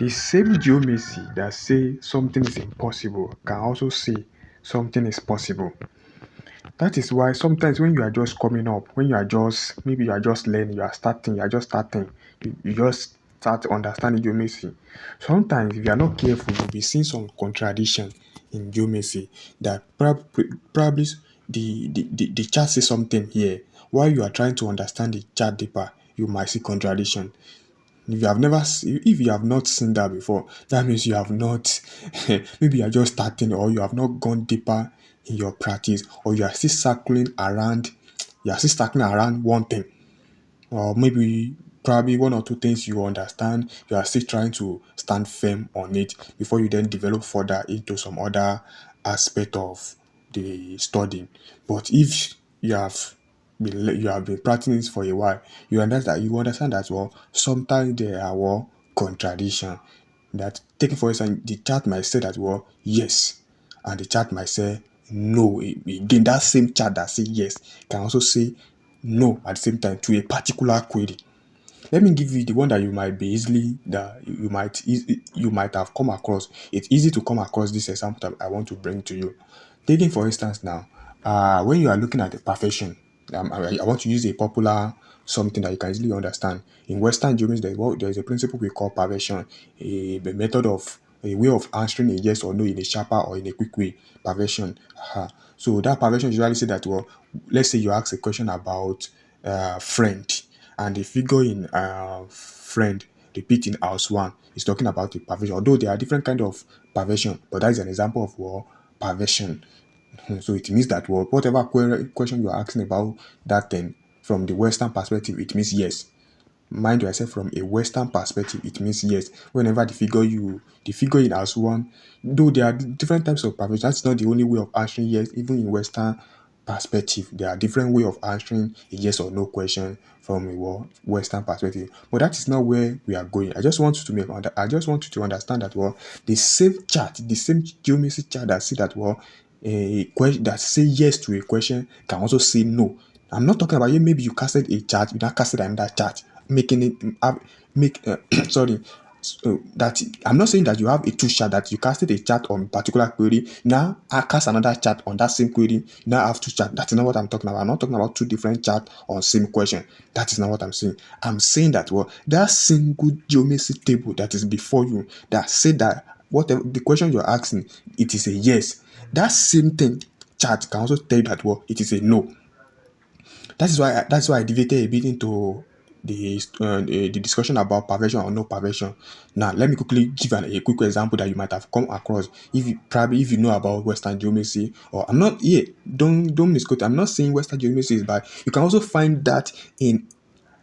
The same geomancy that say something is impossible can also say something is possible. That is why sometimes when you are just coming up, when you are just maybe you are just learning, you are just starting, you just start understanding geomancy. Sometimes if you are not careful, you'll be seeing some contradiction in geomancy that probably the chart says something here. While you are trying to understand the chart deeper, you might see contradiction. If you have not seen that before, that means you have not maybe you are just starting, or you have not gone deeper in your practice, or you are still circling around one thing, or maybe probably one or two things you understand, you are still trying to stand firm on it before you then develop further into some other aspect of the studying. But if you have been practicing this for a while, you understand that well, sometimes there are contradiction. That taking for instance, the chart might say that well, yes, and the chart might say no. Again, that same chart that say yes can also say no at the same time to a particular query. Let me give you the one that you might be easily that you might have come across. It's easy to come across this example that I want to bring to you. Taking for instance now, when you are looking at the perfection, I want to use a popular something that you can easily understand. In Western geometry, there is a principle we call perversion, a way of answering a yes or no in a sharper or in a quick way. Perversion. So that perversion usually say that well, let's say you ask a question about friend, and the figure in friend repeat in house one is talking about the perversion. Although there are different kind of perversion, but that is an example of perversion. So it means that whatever question you are asking about that thing from the Western perspective, it means yes. Mind yourself, from a Western perspective, it means yes. Whenever the figure in as one, though there are different types of perversion, that's not the only way of answering yes. Even in Western perspective, there are different way of answering a yes or no question from a Western perspective. But that is not where we are going. I just want you to understand that well, the same chart, the same geometry chart that say that well, a question that say yes to a question can also say no. I'm not talking about you. Maybe you casted a chart, you now casted another chart, making it make sorry. So that I'm not saying that you have a two chart that you casted a chart on particular query. Now I cast another chart on that same query. Now I have two chart. That's not what I'm talking about. I'm not talking about two different chart on same question. That is not what I'm saying. I'm saying that well, that single geometry table that is before you that say that whatever the question you're asking, it is a yes. That same thing chart can also tell you that well, it is a no. That's why I deviated a bit into the discussion about perversion or no perversion. Now, let me quickly give a quick example that you might have come across if you know about Western geometry. Or I'm not here. Don't misquote. I'm not saying Western geometry is bad. You can also find that in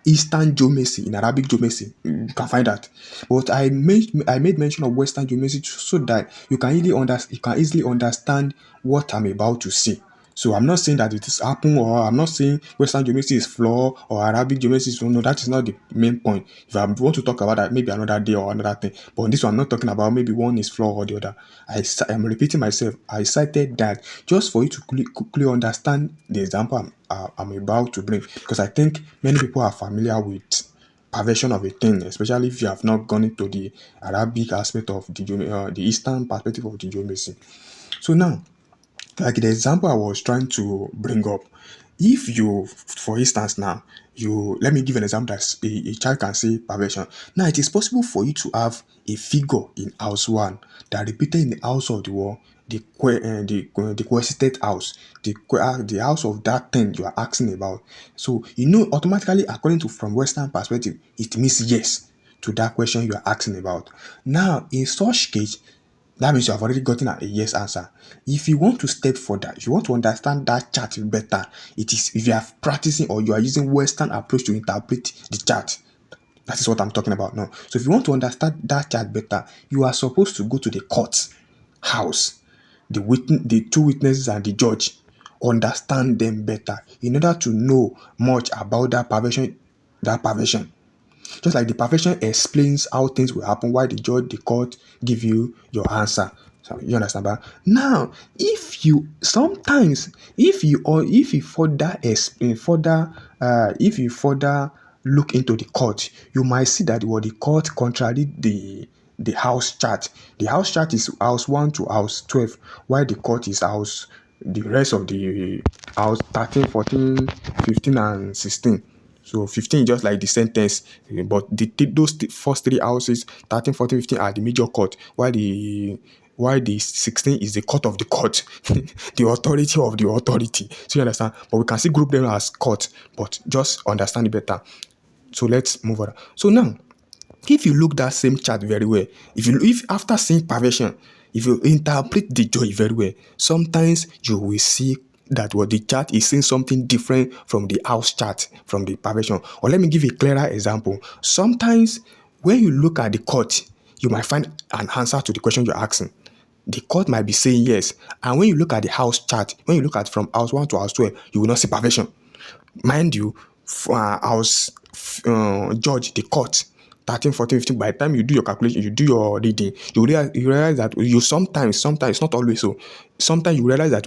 Eastern geomancy, in Arabic geomancy, you can find that. But I made mention of Western geomancy so that you can easily understand what I'm about to say. So I'm not saying that it is happen, or I'm not saying Western geomancy is flaw or Arabic geomancy is no. That is not the main point. If I want to talk about that, maybe another day or another thing. But on this one, I'm not talking about maybe one is flaw or the other. I'm repeating myself. I cited that just for you to quickly understand the example I'm about to bring, because I think many people are familiar with perversion of a thing, especially if you have not gone into the Arabic aspect of the Eastern perspective of the geomancy. So now, like the example I was trying to bring up, if you, for instance, now you let me give an example that a child can say perversion. Now it is possible for you to have a figure in house one that repeated in the house of the wall, the quested house, the house of that thing you are asking about. So you know automatically, according to from Western perspective, it means yes to that question you are asking about. Now in such case, that means you have already gotten a yes answer. If you want to step further, if you want to understand that chart better, it is if you are practicing or you are using Western approach to interpret the chart. That is what I'm talking about now. So if you want to understand that chart better, you are supposed to go to the court house, the two witnesses and the judge, understand them better in order to know much about that perversion. Just like the perfection explains how things will happen, why the judge, the court give you your answer. So you understand that? Now, if you further explain further if you further look into the court, you might see that the court contradict the house chart. The house chart is house 1 to house 12, while the court is the rest of the house 13, 14, 15, and 16. So 15 is just like the sentence, but those first three houses, 13, 14, 15, are the major court, while the 16 is the court of the court, the authority of the authority. So you understand? But we can still group them as court, but just understand it better. So let's move on. So now, if you look that same chart very well, if after seeing perversion, if you interpret the joy very well, sometimes you will see that what the chart is saying something different from the house chart, from the perversion. Or let me give a clearer example. Sometimes when you look at the court, you might find an answer to the question you're asking. The court might be saying yes. And when you look at the house chart, when you look at from house 1 to house 12, you will not see perversion. Mind you, house judge, the court, 13, 14, 15, by the time you do your calculation, you do your reading, you realize that you sometimes, not always so, sometimes you realize that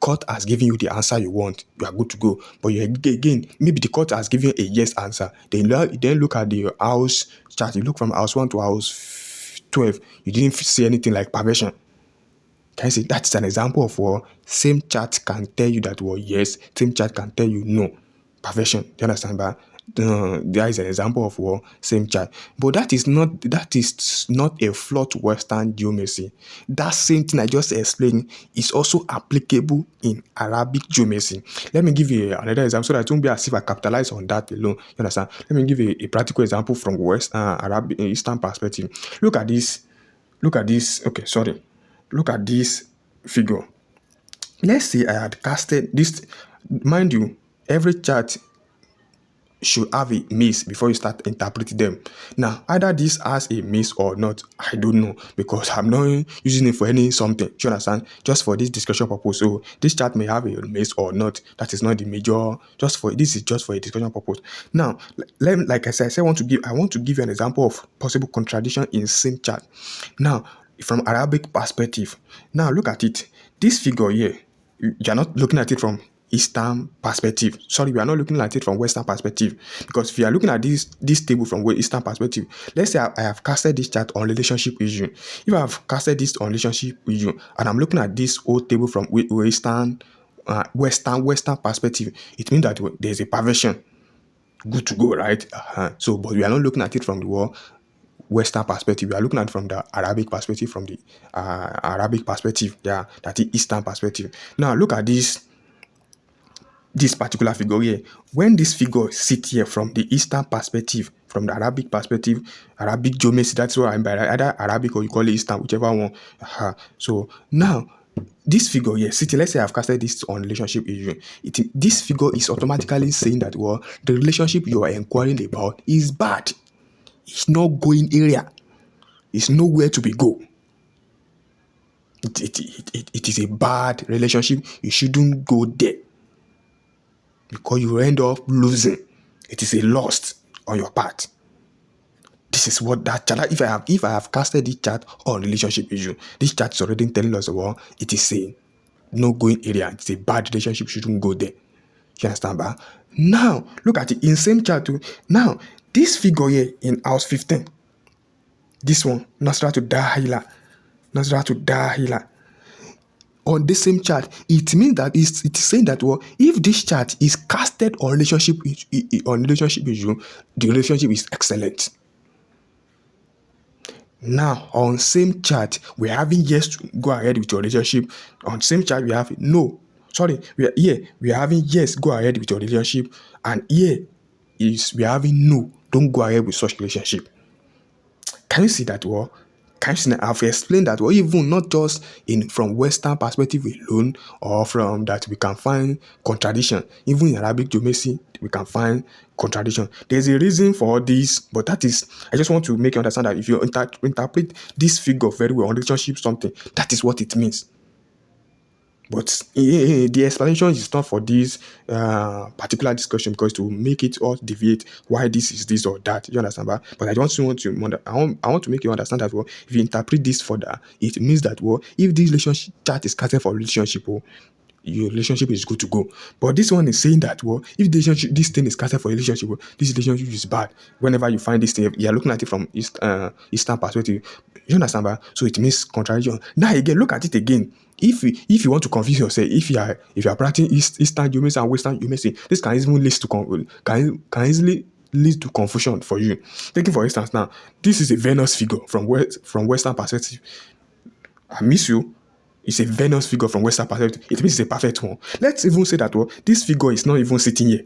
court has given you the answer you want, you are good to go. But again, maybe the court has given a yes answer. Then look at the house chart, you look from house 1 to house 12, you didn't see anything like perversion. Can you see? That's an example of what same chart can tell you that yes, same chart can tell you no. Perversion. Do you understand? But there is an example of what same chart. But that is not a flawed Western geomancy. That same thing I just explained is also applicable in Arabic geomancy. Let me give you another example so that it won't be as if I capitalize on that alone. You understand? Let me give you a practical example from West Arabic Eastern perspective. Look at this. Okay, sorry. Look at this figure. Let's say I had casted this. Mind you, every chart should have a maze before you start interpreting them. Now, either this has a maze or not, I don't know, because I'm not using it for any something. Do you understand? Just for this discussion purpose. So this chart may have a maze or not. That is not the major. This is just for a discussion purpose. Now, like I said, I want to give you an example of possible contradiction in same chart. Now, from Arabic perspective. Now look at it. This figure here, you're not looking at it from Eastern perspective. Sorry, we are not looking at it from Western perspective. Because if you are looking at this table from Eastern perspective, let's say I have casted this chart on relationship issue. If I have casted this on relationship issue and I'm looking at this old table from Western perspective, it means that there's a perversion. Good to go, right? So, but we are not looking at it from the Western perspective. We are looking at it from the Arabic perspective, that is Eastern perspective. Now look at this particular figure here. When this figure sits here from the Eastern perspective, from the Arabic perspective, Arabic geomancy, that's what I'm by, either Arabic or you call it Eastern, whichever one. So now this figure here, sitting, let's say I've casted this on relationship issue. This figure is automatically saying that the relationship you are inquiring about is bad. It's not going area. It's nowhere to be go. It is a bad relationship. You shouldn't go there because you end up losing. It is a loss on your part. This is what that chart. If I have casted this chart on relationship issue, this chart is already telling us what it is saying. No going area. It's a bad relationship. You shouldn't go there. You understand, ba? Now look at it in same chart too. Now this figure here in house 15. This one, Nasra to Dahila. On the same chart, it means that it is saying that if this chart is casted on relationship issue, the relationship is excellent. Now on same chart, we're having yes to go ahead with your relationship. On same chart, we have no. Sorry, we are having yes, go ahead with your relationship, and here is we are having no, don't go ahead with such relationship. Can you see that? I've explained that even not just from Western perspective alone, or from that we can find contradiction. Even in Arabic geomancy, we can find contradiction. There's a reason for this, but that is, I just want to make you understand that if you interpret this figure very well on relationship something, that is what it means. But the explanation is not for this particular discussion, because to make it all deviate why this is this or that. You understand? But I don't want to. I want to make you understand that if you interpret this further, it means that if this relationship chart is casted for relationship, your relationship is good to go. But this one is saying that, well, if the relationship, this thing is casted for a relationship, well, this relationship is bad. Whenever you find this thing, you are looking at it from Eastern perspective. You understand, ba? So it means contradiction. Now again, look at it again. If you want to confuse yourself, if you are practicing Eastern geomancy and Western geomancy, this can even lead to can easily lead to confusion for you. Taking for instance now, this is a Venus figure from Western perspective. I miss you. It's a Venus figure from Western perspective. It means it's a perfect one. Let's even say that, well, this figure is not even sitting here.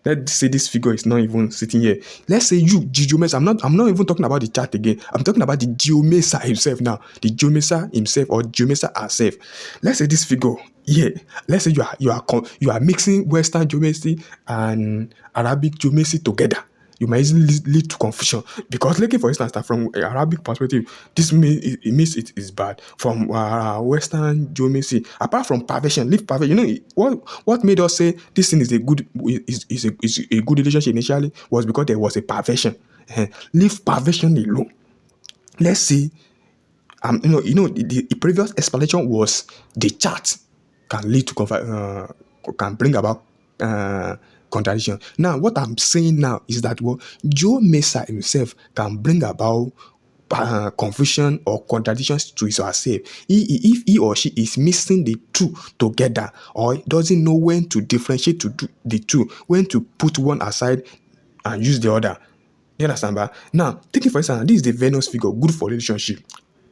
Let's say this figure is not even sitting here. Let's say you, Geomancer. I'm not even talking about the chart again. I'm talking about the Geomancer himself now. The Geomancer himself or Geomancer herself. Let's say this figure here. Let's say you are mixing Western geomancy and Arabic geomancy together. You might easily lead to confusion because, looking for instance, that from Arabic perspective, this means it is bad. From Western geomancy, apart from perversion, leave perversion. What made us say this thing is a good is a good relationship initially was because there was a perversion. Leave perversion alone. Let's see. The previous explanation was the chart can lead to can bring about contradiction. Now, what I'm saying now is that, well, Joe Mesa himself can bring about confusion or contradictions to herself. If he or she is mixing the two together or doesn't know when to differentiate to do the two, when to put one aside and use the other. You understand, ba? Now, taking for instance, this is the Venus figure, good for relationship.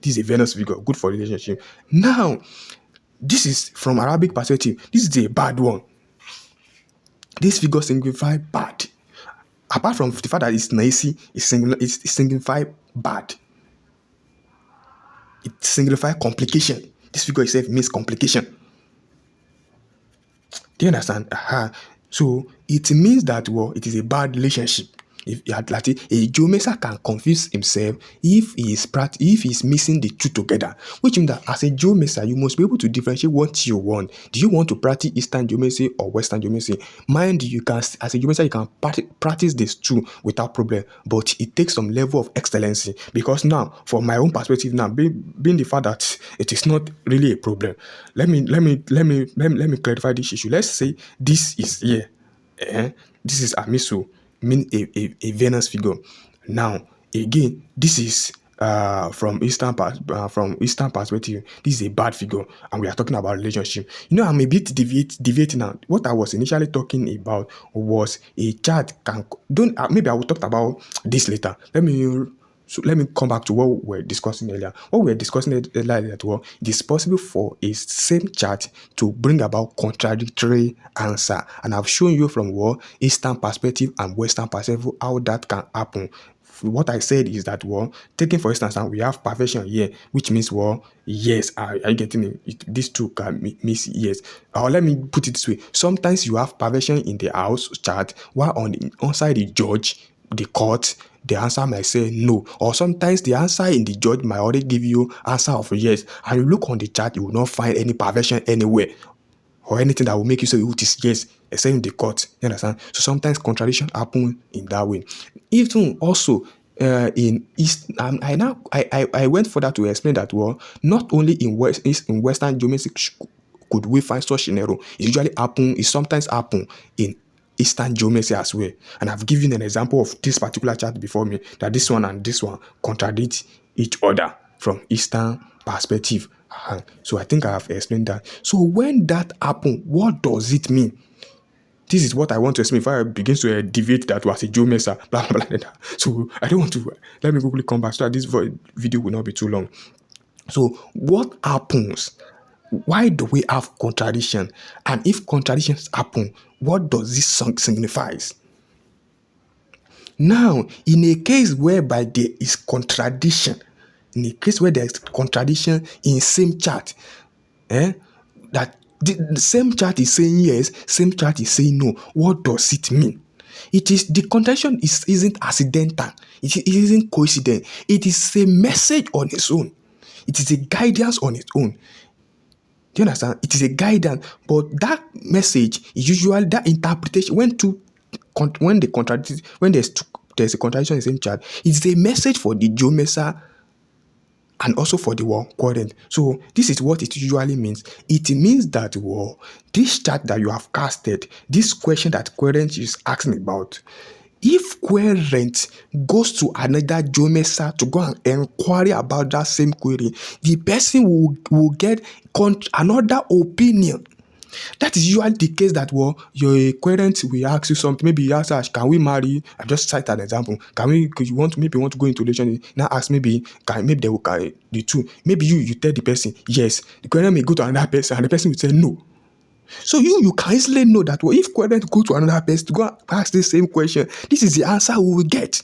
This is a Venus figure, good for relationship. Now, this is from Arabic perspective. This is a bad one. This figure signifies bad. Apart from the fact that it's noisy, it signifies bad. It signifies complication. This figure itself means complication. Do you understand? So it means that, well, it is a bad relationship. If like a geomancer can confuse himself if he is mixing the two together, which means that as a geomancer you must be able to differentiate what you want. Do you want to practice Eastern geomancy or Western geomancy? Mind you, can as a geomancer you can practice these two without problem, but it takes some level of excellency. Because now, from my own perspective, now being the fact that it is not really a problem, let me clarify this issue. Let's say this is here. This is Amiso, mean a Venus figure. Now, again, this is from Eastern perspective. This is a bad figure, and we are talking about relationship. I'm a bit deviating now. What I was initially talking about was a chart can don't. Maybe I will talk about this later. Let me come back to what we were discussing earlier. What we were discussing earlier, it is possible for a same chart to bring about contradictory answer. And I've shown you from what Eastern perspective and Western perspective how that can happen. What I said is that, well, taking for instance, we have perversion here, which means, well, yes, are you getting it? These two can miss yes. Or let me put it this way. Sometimes you have perversion in the house chart, while on the side the judge, the court, the answer might say no. Or sometimes the answer in the judge might already give you answer of yes. And you look on the chart, you will not find any perversion anywhere or anything that will make you say it is yes, except in the court. You understand? So sometimes contradiction happen in that way. Even also in East, I went further to explain that, well, not only in Western geomancy could we find such scenario. It sometimes happen in Eastern geomancy as well. And I've given an example of this particular chart before me, that this one and this one contradict each other from Eastern perspective. So I think I have explained that. So when that happen, what does it mean? This is what I want to explain before I begin to deviate that was a geomancer, blah, blah, blah, blah. So I don't want to, let me quickly come back so that this video will not be too long. So what happens? Why do we have contradiction? And if contradictions happen, what does this signify? Now, in a case whereby there is contradiction, in a case where there is contradiction in same chart, that the same chart is saying yes, same chart is saying no, what does it mean? It is the contradiction isn't accidental, it isn't coincident, it is a message on its own, it is a guidance on its own. Do you understand? It is a guidance, but that message is usually that interpretation when there's a contradiction in the same chart. It's a message for the geomancer and also for the word querent. So this is what it usually means. It means that this chart that you have casted, this question that querent is asking about, if querent goes to another geomancer to go and inquire about that same query, the person will get another opinion. That is usually the case that your querent will ask you something. Maybe you ask us, can we marry? I just cite an example. Can we? Because you want maybe you want to go into relationship. Now ask maybe they will the two. Maybe you tell the person yes. The querent may go to another person and the person will say no. So you can easily know that if querent go to another person to go and ask the same question, this is the answer we will get.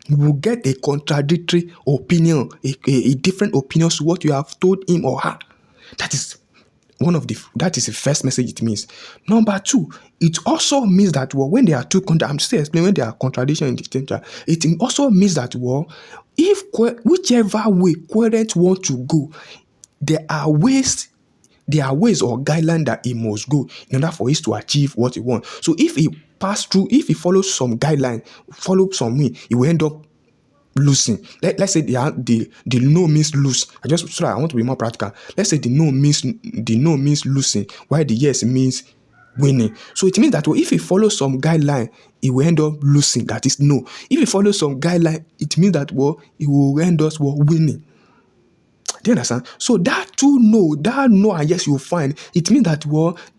We will get a contradictory opinion, a different opinion to what you have told him or her. That is the first message it means. Number two, it also means that when there are two I'm still explaining when there are contradictions in the same chart, it also means that if whichever way querent want to go, there are ways or guidelines that he must go in order for him to achieve what he wants. So if he if he follows some guideline, follow some way, he will end up losing. Let's say the no means lose. I want to be more practical. Let's say the no means losing, while the yes means winning. So it means that if he follows some guideline, he will end up losing. That is no. If he follows some guideline, it means that he will end up winning. Do you understand? So that no and yes you find, it means that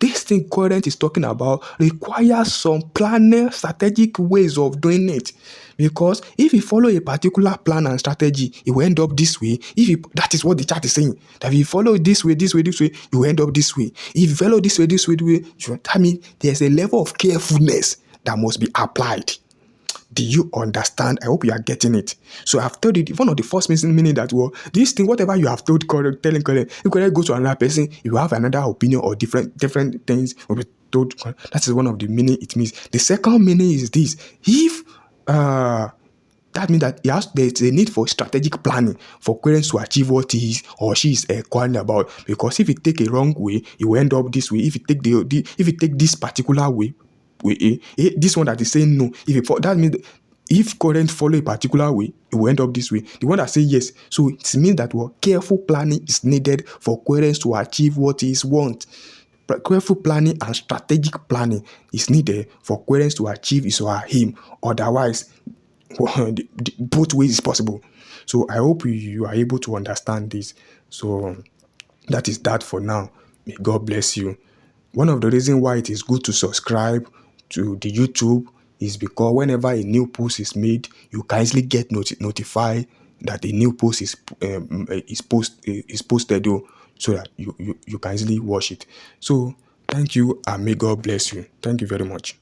this thing querent is talking about requires some planning, strategic ways of doing it. Because if you follow a particular plan and strategy, it will end up this way. That is what the chart is saying. That if you follow this way, you will end up this way. If you follow this way, that means there's a level of carefulness that must be applied. Do you understand? I hope you are getting it. So I've told you one of the first meaning that this thing, whatever you have telling correct, you can go to another person, you have another opinion or different things will be told. That is one of the meaning it means. The second meaning is this: if that means that there's a need for strategic planning for querents to achieve what he is or she is inquiring about. Because if you take a wrong way, you will end up this way. If you take this particular way, this one that is saying no, that means if querent follow a particular way, it will end up this way. The one that say yes, so it means that careful planning is needed for querents to achieve what he wants. Careful planning and strategic planning is needed for querents to achieve his or her aim. Otherwise, both ways is possible. So I hope you are able to understand this. So that is that for now. May God bless you. One of the reasons why it is good to subscribe to the YouTube is because whenever a new post is made, you can easily get notified that a new post is posted, so that you can easily watch it. So thank you and may God bless you. Thank you very much.